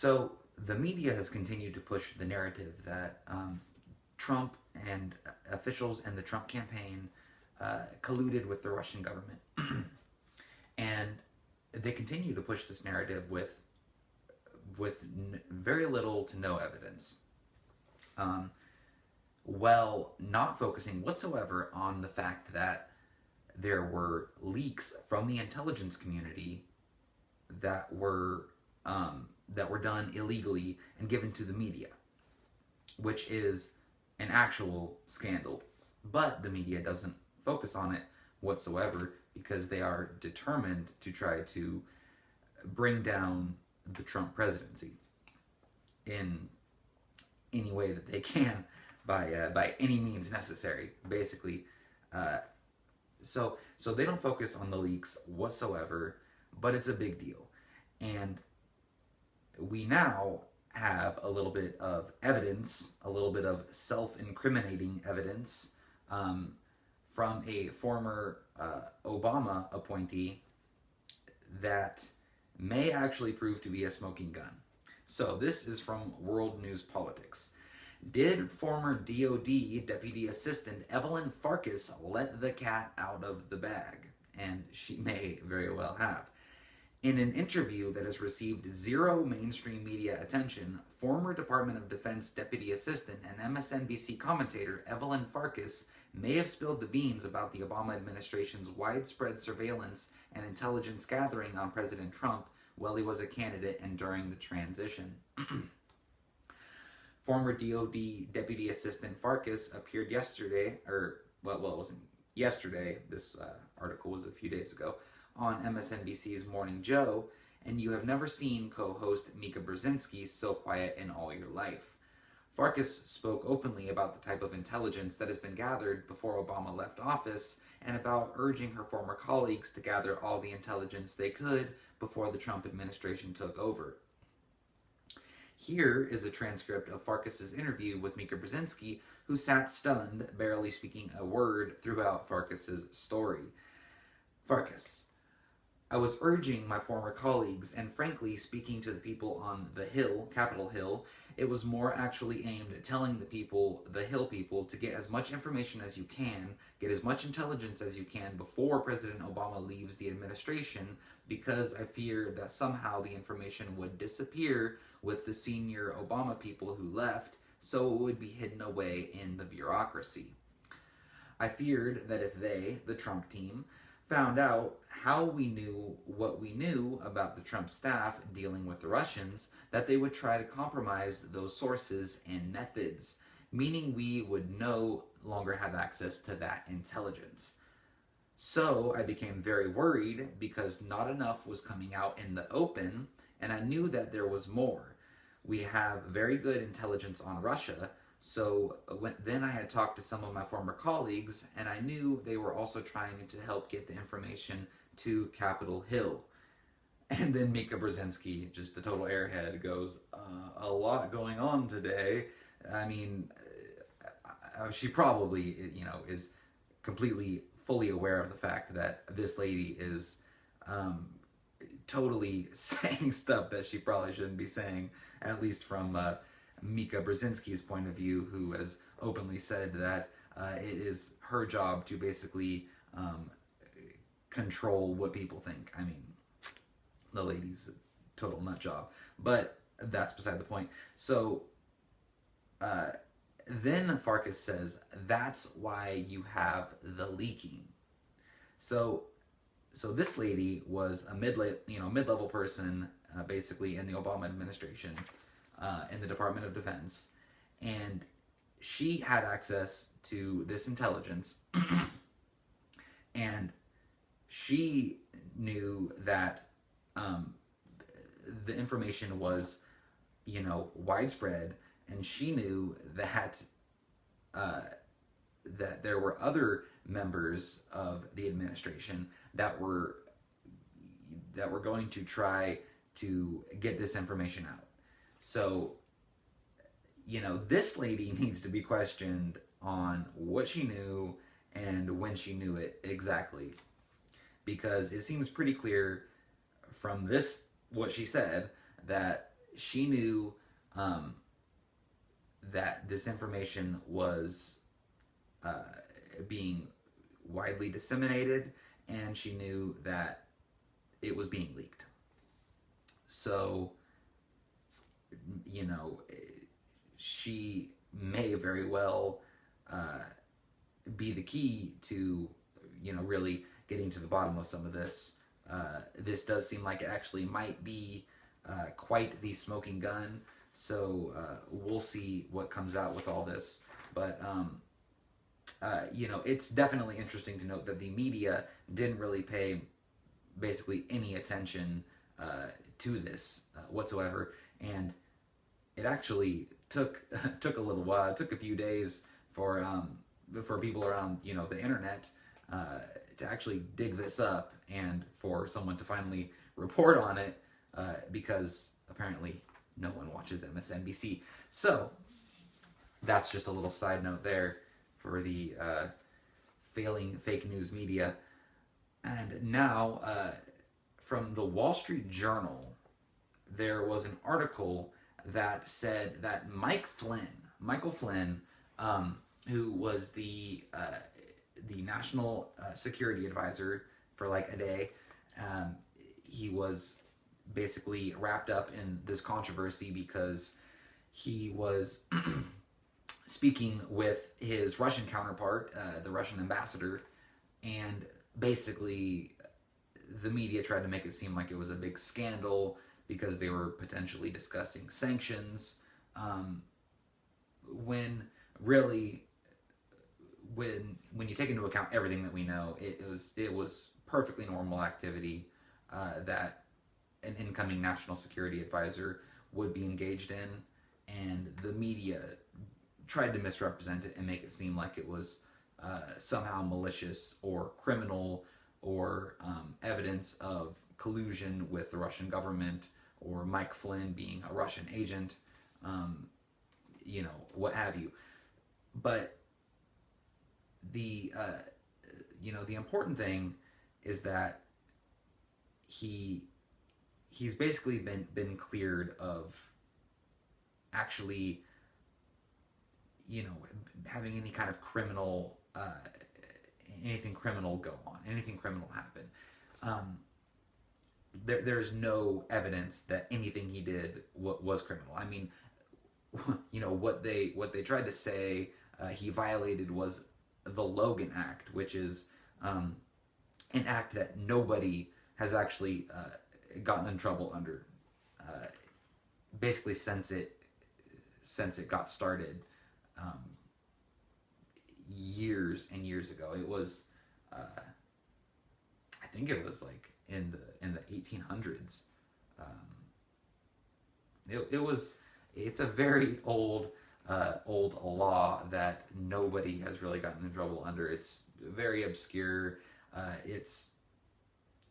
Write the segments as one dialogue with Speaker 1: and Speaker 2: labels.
Speaker 1: So the media has continued to push the narrative that Trump and officials and the Trump campaign colluded with the Russian government, and they continue to push this narrative with very little to no evidence, while not focusing whatsoever on the fact that there were leaks from the intelligence community that were done illegally and given to the media, which is an actual scandal. But the media doesn't focus on it whatsoever because they are determined to try to bring down the Trump presidency in any way that they can by any means necessary, basically. So they don't focus on the leaks whatsoever, but it's a big deal. And we now have a little bit of evidence, a little bit of self-incriminating evidence from a former Obama appointee that may actually prove to be a smoking gun. So this is from World News Politics. Did former DOD Deputy Assistant Evelyn Farkas let the cat out of the bag? And she may very well have. In an interview that has received zero mainstream media attention, former Department of Defense Deputy Assistant and MSNBC commentator Evelyn Farkas may have spilled the beans about the Obama administration's widespread surveillance and intelligence gathering on President Trump while he was a candidate and during the transition. Former DOD Deputy Assistant Farkas appeared yesterday, it wasn't yesterday, this article was a few days ago, on MSNBC's Morning Joe, and you have never seen co-host Mika Brzezinski so quiet in all your life. Farkas spoke openly about the type of intelligence that has been gathered before Obama left office and about urging her former colleagues to gather all the intelligence they could before the Trump administration took over. Here is a transcript of Farkas's interview with Mika Brzezinski, who sat stunned, barely speaking a word throughout Farkas's story. Farkas: I was urging my former colleagues, and frankly, speaking to the people on the Hill, Capitol Hill, it was more actually aimed at telling the people, the Hill people, to get as much information as you can, get as much intelligence as you can before President Obama leaves the administration, because I fear that somehow the information would disappear with the senior Obama people who left, so it would be hidden away in the bureaucracy. I feared that if they, the Trump team, found out how we knew what we knew about the Trump staff dealing with the Russians, that they would try to compromise those sources and methods, meaning we would no longer have access to that intelligence. So I became very worried because not enough was coming out in the open, and I knew that there was more. We have very good intelligence on Russia, so then I had talked to some of my former colleagues, and I knew they were also trying to help get the information to Capitol Hill. And then Mika Brzezinski, just a total airhead, goes, a lot going on today. I mean, she probably, is completely fully aware of the fact that this lady is totally saying stuff that she probably shouldn't be saying, at least from Mika Brzezinski's point of view, who has openly said that it is her job to basically control what people think. I mean, the lady's a total nut job, but that's beside the point. So then Farkas says, that's why you have the leaking. So this lady was a mid-level person, basically in the Obama administration, in the Department of Defense, and she had access to this intelligence, and she knew that the information was, widespread, and she knew that that there were other members of the administration that were going to try to get this information out. So, this lady needs to be questioned on what she knew and when she knew it exactly. Because it seems pretty clear from what she said, that she knew um, that this information was uh, being widely disseminated, and she knew that it was being leaked. So, you know, she may very well uh, be the key to, really getting to the bottom of some of this. This does seem like it actually might be quite the smoking gun. So we'll see what comes out with all this. But it's definitely interesting to note that the media didn't really pay basically any attention to this whatsoever, and it actually took took a little while. It took a few days for people around the internet to actually dig this up, and for someone to finally report on it, because apparently no one watches MSNBC. So that's just a little side note there for the failing fake news media. And now, from the Wall Street Journal, there was an article that said that Michael Flynn, who was the national security advisor for like a day, he was basically wrapped up in this controversy because he was speaking with his Russian counterpart, the Russian ambassador, and basically the media tried to make it seem like it was a big scandal because they were potentially discussing sanctions, when really, when you take into account everything that we know, it was perfectly normal activity that an incoming national security advisor would be engaged in, and the media tried to misrepresent it and make it seem like it was somehow malicious or criminal, or evidence of collusion with the Russian government, or Mike Flynn being a Russian agent, what have you. But the important thing is that he's basically been cleared of actually having any kind of criminal anything criminal go on, anything criminal happen. There's no evidence that anything he did was criminal. I mean, what they tried to say he violated was the Logan Act, which is an act that nobody has actually gotten in trouble under, basically since it got started years and years ago. It was I think it was like in the 1800s. It's a very old law that nobody has really gotten in trouble under. It's very obscure. It's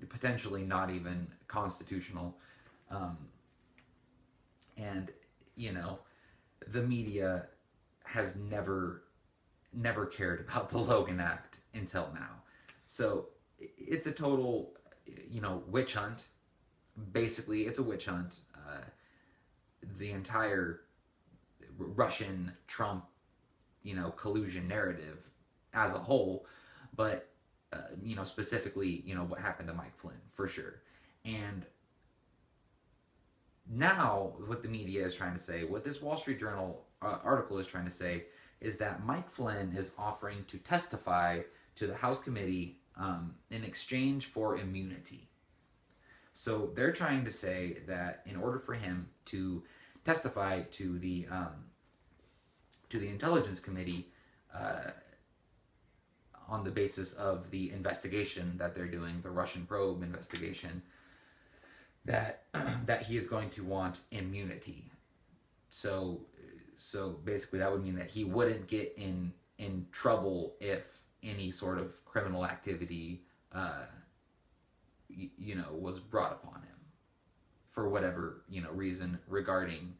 Speaker 1: potentially not even constitutional. And the media has never cared about the Logan Act until now. So it's a total, witch hunt. Basically, it's a witch hunt. The entire Russian Trump, collusion narrative as a whole, but specifically, what happened to Mike Flynn, for sure. And now what the media is trying to say, what this Wall Street Journal article is trying to say, is that Mike Flynn is offering to testify to the House committee in exchange for immunity. So they're trying to say that in order for him to testify to the Intelligence Committee on the basis of the investigation that they're doing, the Russian probe investigation, that he is going to want immunity. So basically that would mean that he wouldn't get in trouble if any sort of criminal activity was brought upon him for whatever reason regarding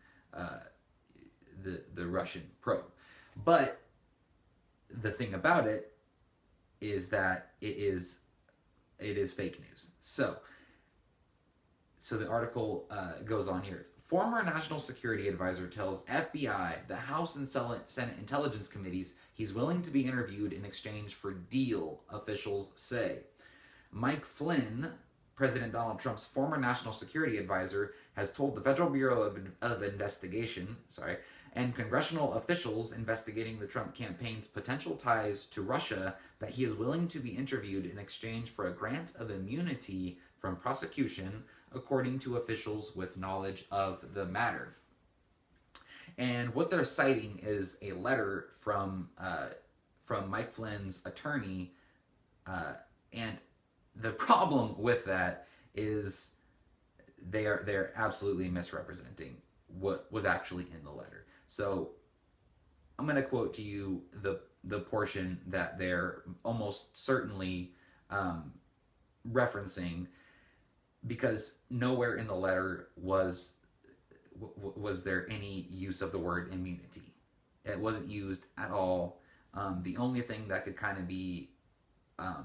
Speaker 1: the Russian probe. But the thing about it is that it is fake news. So So the article goes on here. Former National Security Advisor tells FBI, the House and Senate Intelligence Committees, he's willing to be interviewed in exchange for deal, officials say. Mike Flynn, President Donald Trump's former national security advisor, has told the Federal Bureau of Investigation, and congressional officials investigating the Trump campaign's potential ties to Russia that he is willing to be interviewed in exchange for a grant of immunity from prosecution, according to officials with knowledge of the matter. And what they're citing is a letter from Mike Flynn's attorney, and the problem with that is they're absolutely misrepresenting what was actually in the letter. So I'm going to quote to you the portion that they're almost certainly referencing, because nowhere in the letter was there any use of the word immunity. It wasn't used at all. The only thing that could kind of be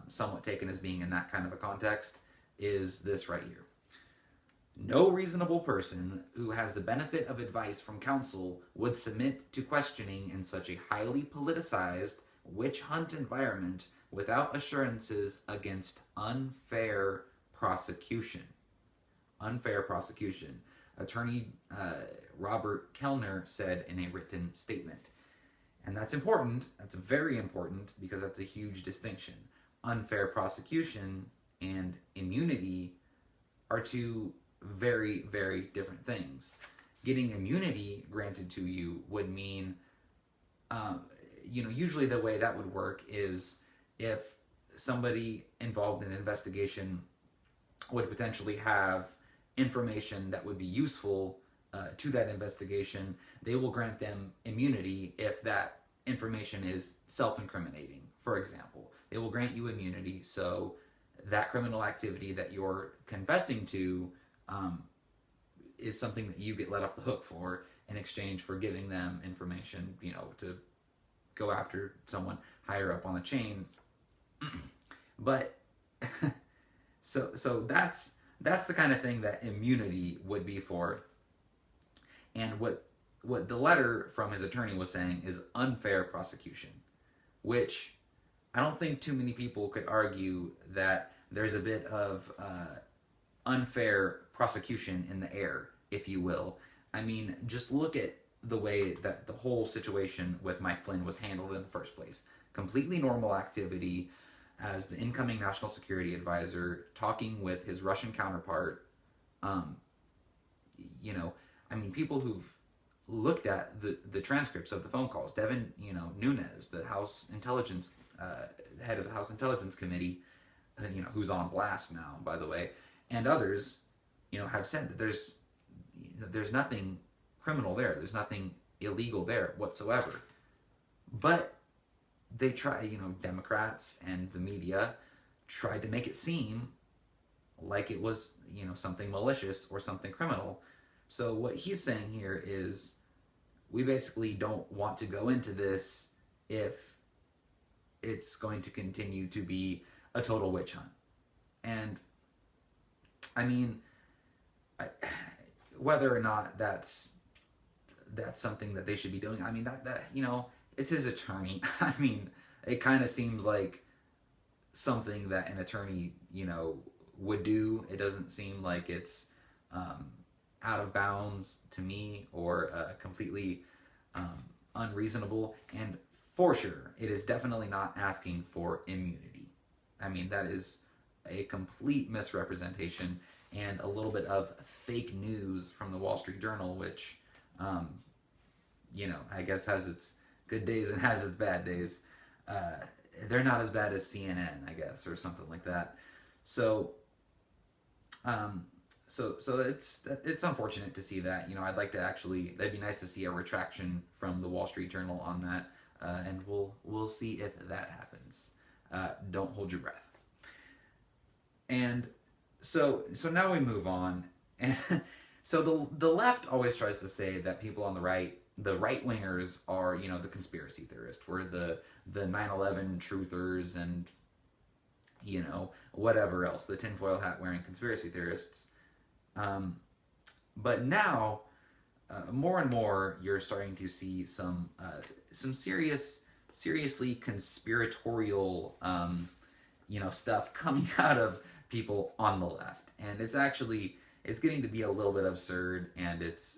Speaker 1: somewhat taken as being in that kind of a context is this right here. No reasonable person who has the benefit of advice from counsel would submit to questioning in such a highly politicized witch hunt environment without assurances against unfair prosecution. Unfair prosecution. Attorney Robert Kellner said in a written statement. And that's important. That's very important, because that's a huge distinction. Unfair prosecution and immunity are two very, very different things. Getting immunity granted to you would mean, usually the way that would work is if somebody involved in an investigation would potentially have information that would be useful to that investigation, they will grant them immunity if that information is self-incriminating, for example. They will grant you immunity so that criminal activity that you're confessing to is something that you get let off the hook for in exchange for giving them information, to go after someone higher up on the chain. But so that's the kind of thing that immunity would be for. And what the letter from his attorney was saying is unfair prosecution, which I don't think too many people could argue that there's a bit of unfair prosecution in the air, if you will. I mean, just look at the way that the whole situation with Mike Flynn was handled in the first place. Completely normal activity as the incoming national security advisor talking with his Russian counterpart. People who've looked at the transcripts of the phone calls, Devin, Nunes, the House Intelligence, head of the House Intelligence Committee, who's on blast now, by the way, and others, have said that there's nothing criminal there. There's nothing illegal there whatsoever. But they try, Democrats and the media tried to make it seem like it was, something malicious or something criminal. So what he's saying here is we basically don't want to go into this if it's going to continue to be a total witch hunt. And I mean, whether or not that's something that they should be doing, I mean, that it's his attorney. I mean, it kind of seems like something that an attorney, would do. It doesn't seem like it's out of bounds to me or completely unreasonable. And for sure, it is definitely not asking for immunity. I mean, that is a complete misrepresentation and a little bit of fake news from the Wall Street Journal, which, I guess has its good days and has its bad days. They're not as bad as CNN, I guess, or something like that. So it's unfortunate to see that. I'd like to that'd be nice to see a retraction from the Wall Street Journal on that, and we'll see if that happens. Don't hold your breath. And so now we move on. And so the left always tries to say that people on the right wingers are, the conspiracy theorists. We're the 9/11 truthers and, whatever else, the tinfoil hat wearing conspiracy theorists. Um, but now, more and more, you're starting to see some seriously conspiratorial, stuff coming out of people on the left, and it's getting to be a little bit absurd, and it's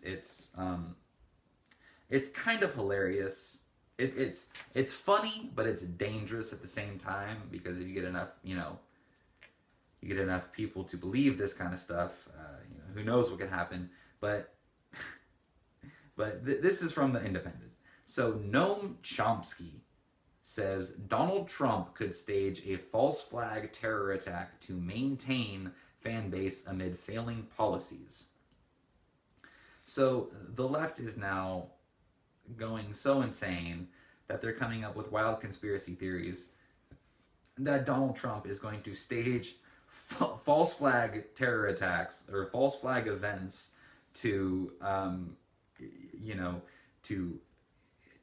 Speaker 1: kind of hilarious. It's funny, but it's dangerous at the same time, because if you get enough, you get enough people to believe this kind of stuff, who knows what could happen. But this is from the Independent. So Noam Chomsky says Donald Trump could stage a false flag terror attack to maintain fan base amid failing policies. So the left is now going so insane that they're coming up with wild conspiracy theories that Donald Trump is going to stage false flag terror attacks or false flag events to, to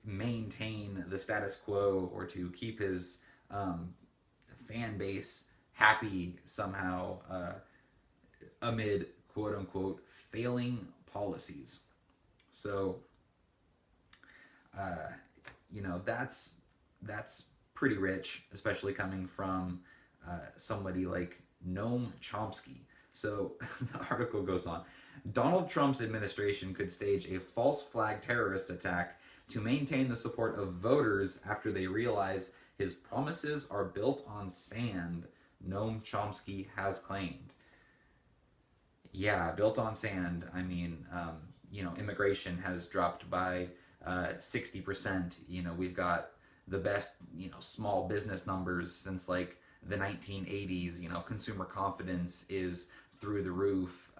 Speaker 1: maintain the status quo, or to keep his fan base happy somehow, amid quote unquote failing policies. So, that's pretty rich, especially coming from somebody like Noam Chomsky. So the article goes on. Donald Trump's administration could stage a false flag terrorist attack to maintain the support of voters after they realize his promises are built on sand, Noam Chomsky has claimed. Yeah, built on sand. I mean, immigration has dropped by 60%. We've got the best, small business numbers since like the 1980s. Consumer confidence is through the roof.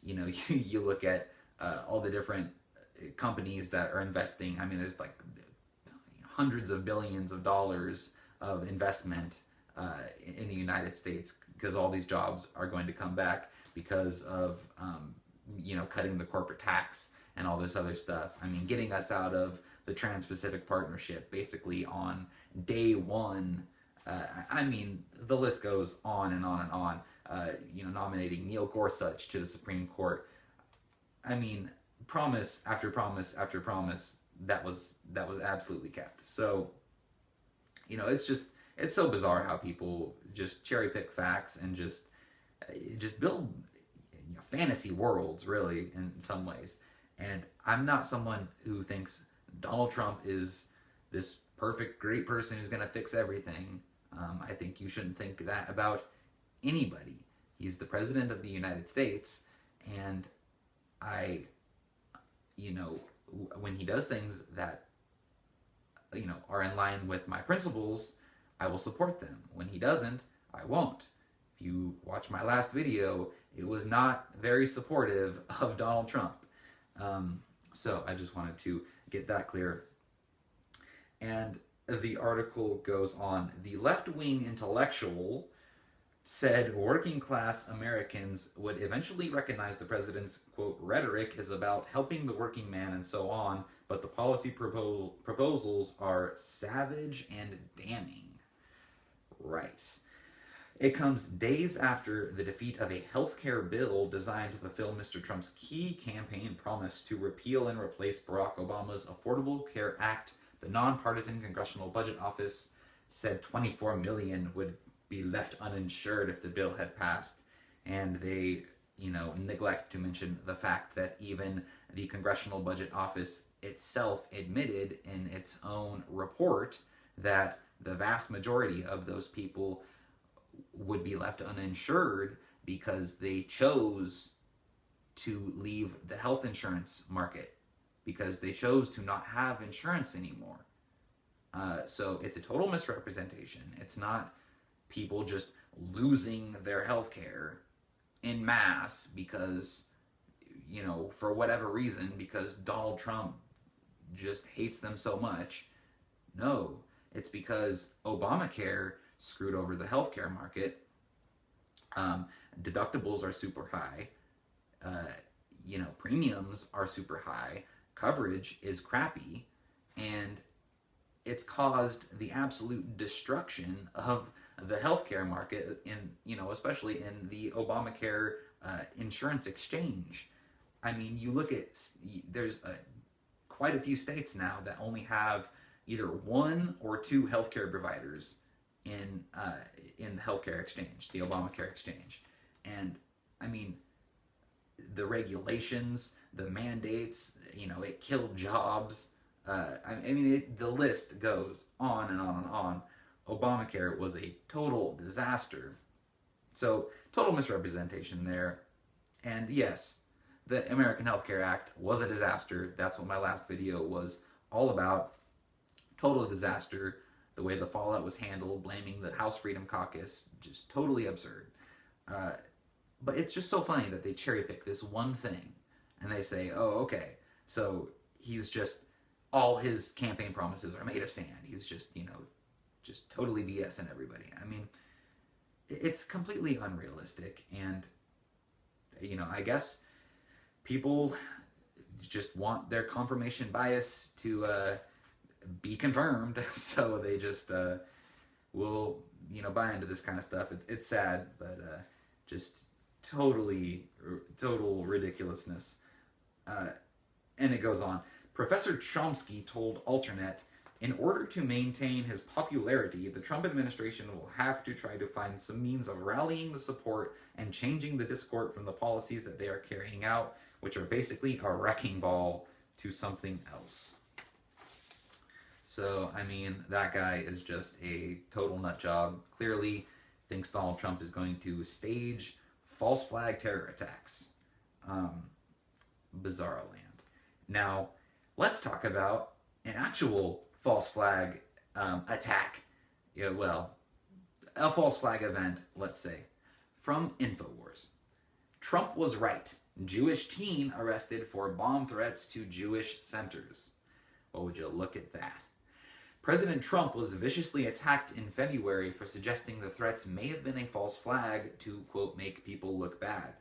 Speaker 1: You look at all the different companies that are investing. I mean, there's like hundreds of billions of dollars of investment in the United States, because all these jobs are going to come back because of cutting the corporate tax and all this other stuff. I mean, getting us out of the Trans-Pacific Partnership basically on day one. I mean, the list goes on and on and on. Nominating Neil Gorsuch to the Supreme Court. I mean, promise after promise after promise that was absolutely kept. So, it's so bizarre how people just cherry pick facts and just build fantasy worlds, really, in some ways. And I'm not someone who thinks Donald Trump is this perfect, great person who's going to fix everything. I think you shouldn't think that about anybody. He's the president of the United States, and when he does things that, are in line with my principles, I will support them. When he doesn't, I won't. If you watch my last video, it was not very supportive of Donald Trump. So I just wanted to get that clear. And the article goes on. The left-wing intellectual said working class Americans would eventually recognize the president's, quote, rhetoric is about helping the working man and so on, but the policy proposals are savage and damning. Right. It comes days after the defeat of a healthcare bill designed to fulfill Mr. Trump's key campaign promise to repeal and replace Barack Obama's Affordable Care Act. The nonpartisan Congressional Budget Office said 24 million would be left uninsured if the bill had passed. And they, neglect to mention the fact that even the Congressional Budget Office itself admitted in its own report that the vast majority of those people would be left uninsured because they chose to leave the health insurance market, because they chose to not have insurance anymore. So it's a total misrepresentation. It's not people just losing their health care en masse because, for whatever reason, because Donald Trump just hates them so much. No, it's because Obamacare screwed over the healthcare market. Deductibles are super high. Premiums are super high. Coverage is crappy. And it's caused the absolute destruction of the healthcare market, especially in the Obamacare insurance exchange. I mean, you look at, there's quite a few states now that only have either one or two healthcare providers in the healthcare exchange, the Obamacare exchange. And I mean, the regulations, the mandates, it killed jobs. I mean, the list goes on and on and on. Obamacare was a total disaster. So, total misrepresentation there. And yes, the American Health Care Act was a disaster. That's what my last video was all about. Total disaster. The way the fallout was handled, blaming the House Freedom Caucus, just totally absurd. But it's just so funny that they cherry pick this one thing and they say, oh, okay, so he's just, all his campaign promises are made of sand. He's just, just totally BSing everybody. I mean, it's completely unrealistic. And, I guess people just want their confirmation bias to be confirmed. So they just will, buy into this kind of stuff. It's sad, but just total ridiculousness. And it goes on. Professor Chomsky told Alternet, in order to maintain his popularity, the Trump administration will have to try to find some means of rallying the support and changing the discourse from the policies that they are carrying out, which are basically a wrecking ball, to something else. So, I mean, that guy is just a total nut job. Clearly thinks Donald Trump is going to stage false flag terror attacks. Bizarro land. Now, let's talk about an actual false flag attack. Yeah, well, a false flag event, let's say. From InfoWars. Trump was right. Jewish teen arrested for bomb threats to Jewish centers. Well, would you look at that? President Trump was viciously attacked in February for suggesting the threats may have been a false flag to, quote, make people look bad.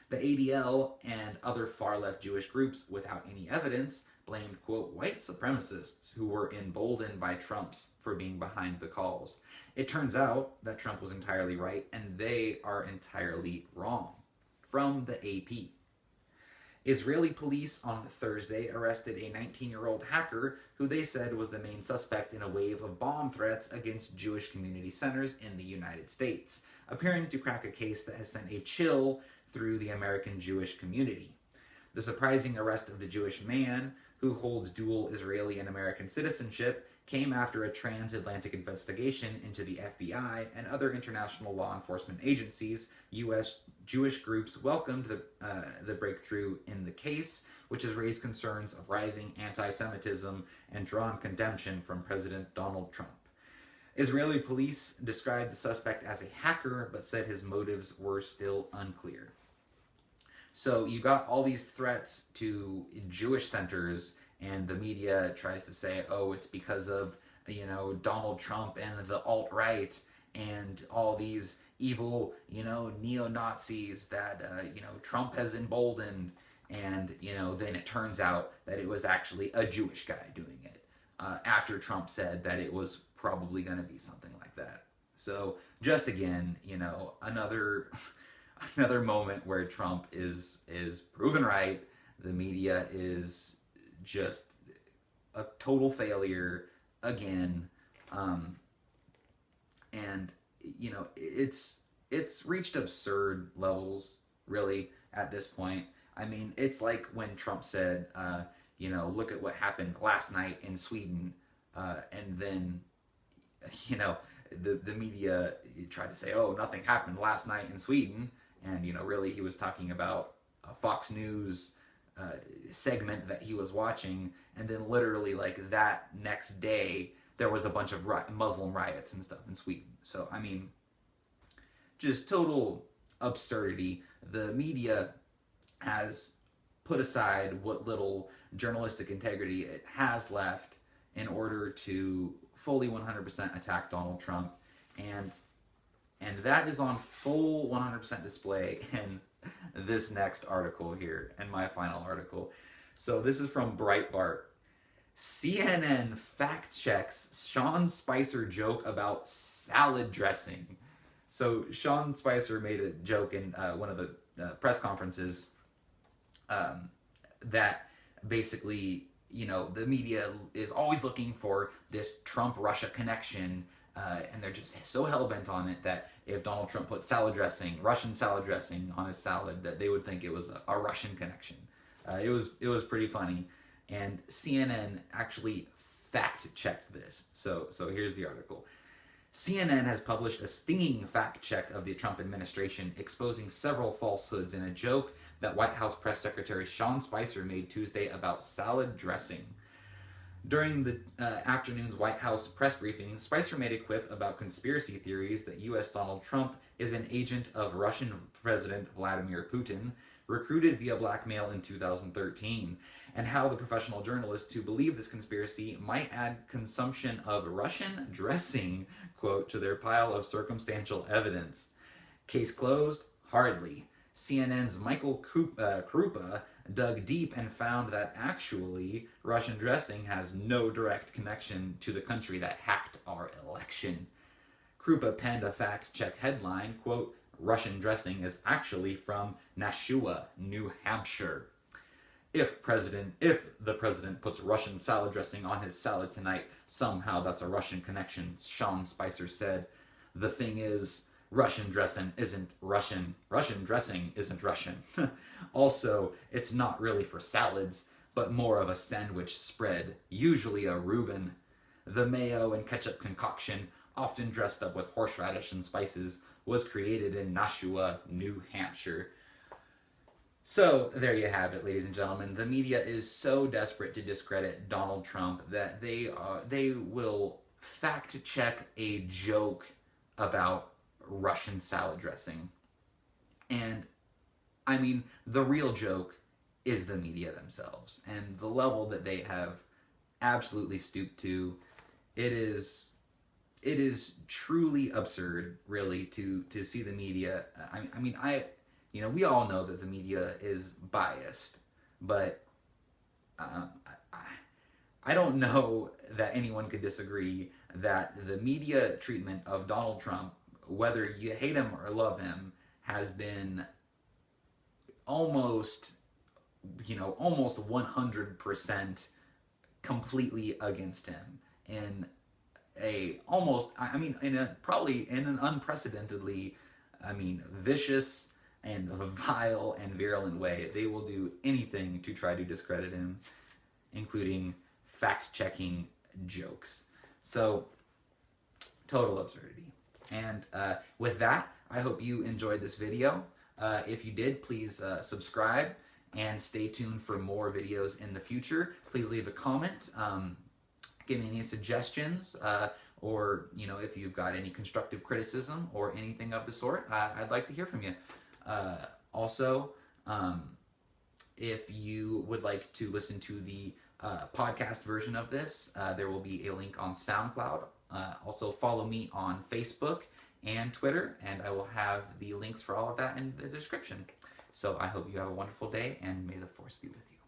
Speaker 1: The ADL and other far-left Jewish groups, without any evidence, blamed, quote, white supremacists who were emboldened by Trump's for being behind the calls. It turns out that Trump was entirely right, and they are entirely wrong. From the AP. Israeli police on Thursday arrested a 19-year-old hacker who they said was the main suspect in a wave of bomb threats against Jewish community centers in the United States, appearing to crack a case that has sent a chill through the American Jewish community. The surprising arrest of the Jewish man, who holds dual Israeli and American citizenship, came after a transatlantic investigation into the FBI and other international law enforcement agencies. U.S. Jewish groups welcomed the breakthrough in the case, which has raised concerns of rising anti-Semitism and drawn condemnation from President Donald Trump. Israeli police described the suspect as a hacker, but said his motives were still unclear. So you got all these threats to Jewish centers, and the media tries to say, oh, it's because of, Donald Trump and the alt-right and all these evil, neo-Nazis that, Trump has emboldened. And, then it turns out that it was actually a Jewish guy doing it, after Trump said that it was probably going to be something like that. So just again, another moment where Trump is proven right. The media is just a total failure again. And it's reached absurd levels really at this point. I mean, it's like when Trump said, look at what happened last night in Sweden, and then the media tried to say, oh, nothing happened last night in Sweden. And, really he was talking about a Fox News segment that he was watching. And then literally like that next day, there was a bunch of Muslim riots and stuff in Sweden. So, I mean, just total absurdity. The media has put aside what little journalistic integrity it has left in order to fully 100% attack Donald Trump. And that is on full 100% display in this next article here, and my final article. So this is from Breitbart. CNN fact checks Sean Spicer joke about salad dressing. So Sean Spicer made a joke in one of the press conferences, that basically, the media is always looking for this Trump-Russia connection, and they're just so hell-bent on it that if Donald Trump put Russian salad dressing on his salad, that they would think it was a Russian connection. It was pretty funny, and CNN actually fact-checked this. So here's the article. CNN has published a stinging fact-check of the Trump administration, exposing several falsehoods in a joke that White House Press Secretary Sean Spicer made Tuesday about salad dressing. During the afternoon's White House press briefing, Spicer made a quip about conspiracy theories that U.S. Donald Trump is an agent of Russian President Vladimir Putin, recruited via blackmail in 2013, and how the professional journalists who believe this conspiracy might add consumption of Russian dressing, quote, to their pile of circumstantial evidence. Case closed? Hardly. CNN's Michael Krupa dug deep and found that actually Russian dressing has no direct connection to the country that hacked our election. Krupa penned a fact-check headline, quote, Russian dressing is actually from Nashua, New Hampshire. If the president puts Russian salad dressing on his salad tonight, somehow that's a Russian connection, Sean Spicer said. The thing is, Russian dressing isn't Russian. Russian dressing isn't Russian. Also, it's not really for salads, but more of a sandwich spread, usually a Reuben. The mayo and ketchup concoction, often dressed up with horseradish and spices, was created in Nashua, New Hampshire. So, there you have it, ladies and gentlemen. The media is so desperate to discredit Donald Trump that they will fact-check a joke about Russian salad dressing. And, I mean, the real joke is the media themselves. And the level that they have absolutely stooped to, it is truly absurd, really, to see the media. We all know that the media is biased, but I don't know that anyone could disagree that the media treatment of Donald Trump, whether you hate him or love him, has been almost 100% completely against him in probably in an unprecedentedly, vicious and vile and virulent way. They will do anything to try to discredit him, including fact-checking jokes. So, total absurdity. And with that, I hope you enjoyed this video. If you did, please subscribe and stay tuned for more videos in the future. Please leave a comment. Give me any suggestions, or if you've got any constructive criticism or anything of the sort, I'd like to hear from you. Also, if you would like to listen to the podcast version of this, there will be a link on SoundCloud. Also, follow me on Facebook and Twitter, and I will have the links for all of that in the description. So I hope you have a wonderful day, and may the force be with you.